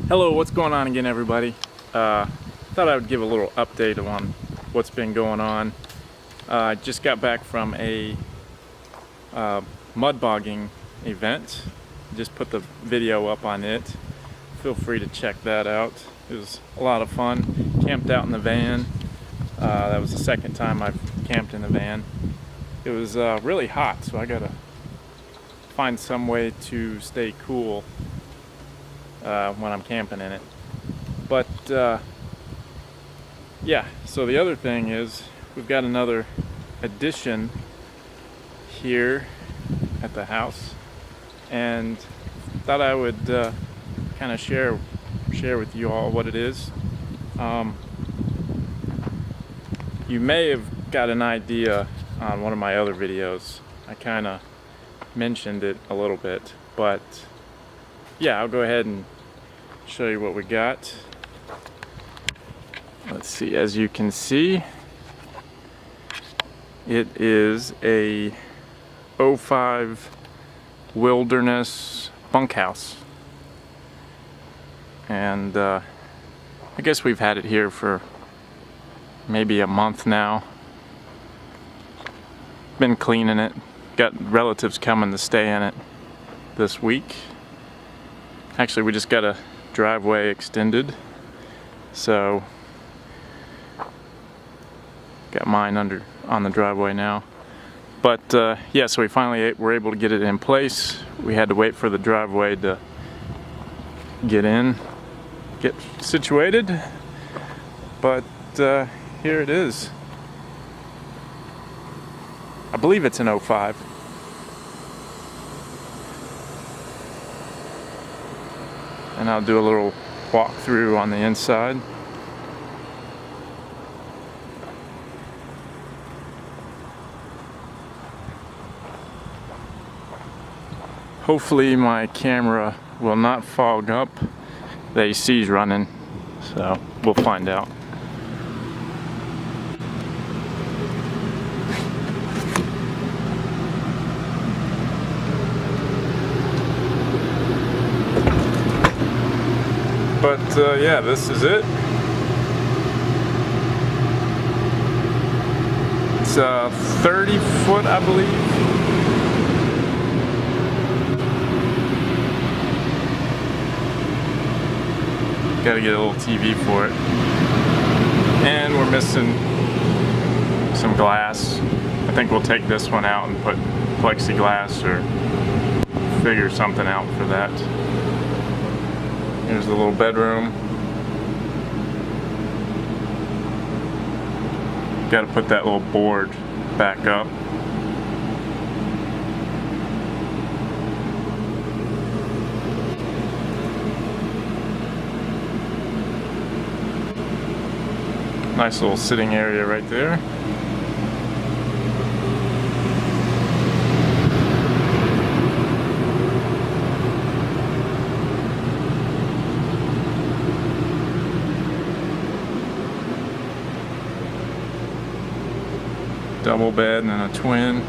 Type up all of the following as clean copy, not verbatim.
Hello, what's going on again, everybody? Thought I would give a little update on what's been going on. I just got back from a mud bogging event. Just put the video up on it. Feel free to check that out. It was a lot of fun. Camped out in the van. That was the second time I've camped in the van. It was really hot, so I gotta find some way to stay cool when I'm camping in it. But yeah, so the other thing is we've got another addition here at the house, and thought I would kind of share with you all what it is. You may have got an idea on one of my other videos. I kind of mentioned it a little bit, but yeah, I'll go ahead and show you what we got. Let's see, as you can see, it is a 05 Wilderness bunkhouse, and I guess we've had it here for maybe a month now. Been cleaning it, got relatives coming to stay in it this week. Actually, we just got a driveway extended, so got mine on the driveway now. But yeah, so we finally were able to get it in place. We had to wait for the driveway to get situated, but here it is. I believe it's an 05. And I'll do a little walkthrough on the inside. Hopefully my camera will not fog up. The AC's running, so we'll find out. But yeah, this is it. It's 30 foot, I believe. Gotta get a little TV for it. And we're missing some glass. I think we'll take this one out and put plexiglass or figure something out for that. Here's the little bedroom. Got to put that little board back up. Nice little sitting area right there. Double bed and then a twin.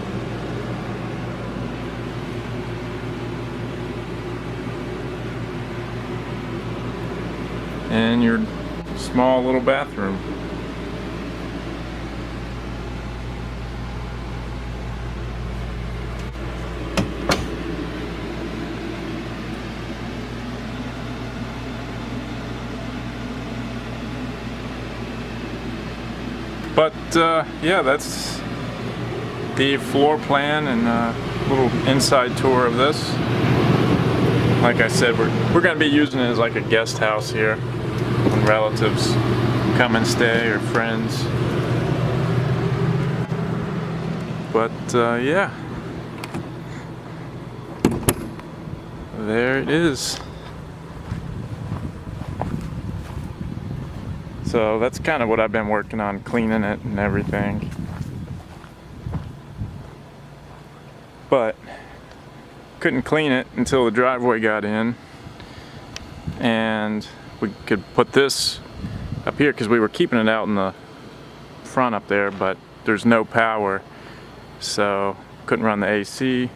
And your small little bathroom. But yeah, that's the floor plan and a little inside tour of this. Like I said, we're going to be using it as like a guest house here when relatives come and stay, or friends. But yeah, there it is. So that's kind of what I've been working on, cleaning it and everything. But couldn't clean it until the driveway got in, and we could put this up here because we were keeping it out in the front up there, but there's no power, so couldn't run the AC,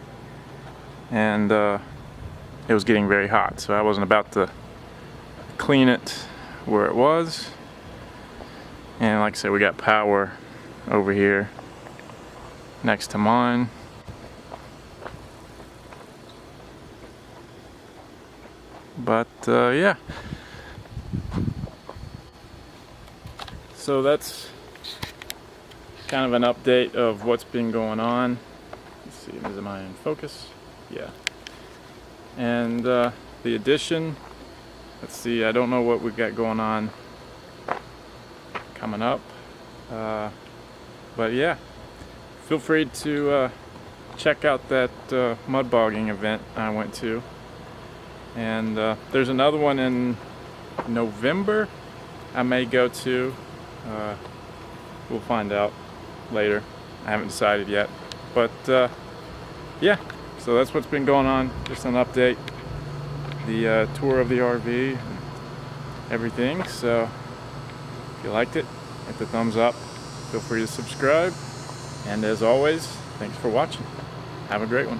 and it was getting very hot, so I wasn't about to clean it where it was. And like I said, we got power over here next to mine. But yeah, so that's kind of an update of what's been going on. Let's see, is my in focus? Yeah. And the addition, let's see, I don't know what we've got going on coming up, but yeah, feel free to check out that mud bogging event I went to. And there's another one in November I may go to. We'll find out later. I haven't decided yet. But yeah, so that's what's been going on. Just an update. The tour of the RV and everything. So if you liked it, hit the thumbs up. Feel free to subscribe. And as always, thanks for watching. Have a great one.